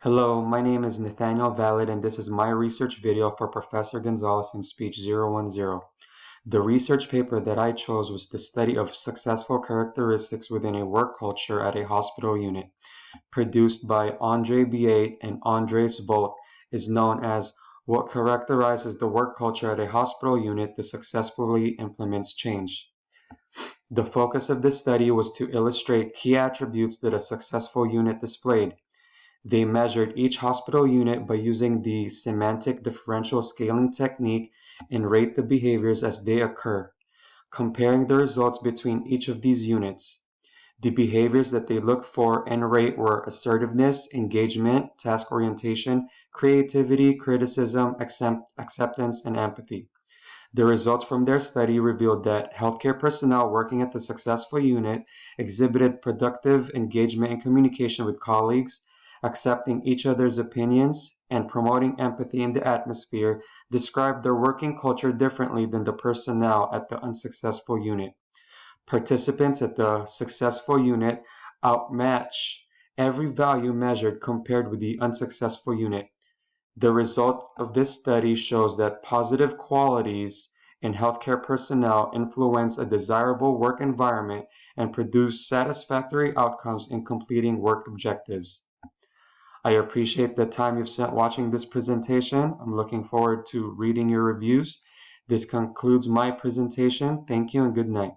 Hello, my name is Nathaniel Valid and this is my research video for Professor Gonzalez in Speech 010. The research paper that I chose was the study of successful characteristics within a work culture at a hospital unit, produced by Andre Biate and Andres Volt, is known as What Characterizes the Work Culture at a Hospital Unit that Successfully Implements Change. The focus of this study was to illustrate key attributes that a successful unit displayed. They measured each hospital unit by using the semantic differential scaling technique and rate the behaviors as they occur, comparing the results between each of these units. The behaviors that they looked for and rate were assertiveness, engagement, task orientation, creativity, criticism, acceptance, and empathy. The results from their study revealed that healthcare personnel working at the successful unit exhibited productive engagement and communication with colleagues, accepting each other's opinions, and promoting empathy in the atmosphere, described their working culture differently than the personnel at the unsuccessful unit. Participants at the successful unit outmatch every value measured compared with the unsuccessful unit. The result of this study shows that positive qualities in healthcare personnel influence a desirable work environment and produce satisfactory outcomes in completing work objectives. I appreciate the time you've spent watching this presentation. I'm looking forward to reading your reviews. This concludes my presentation. Thank you and good night.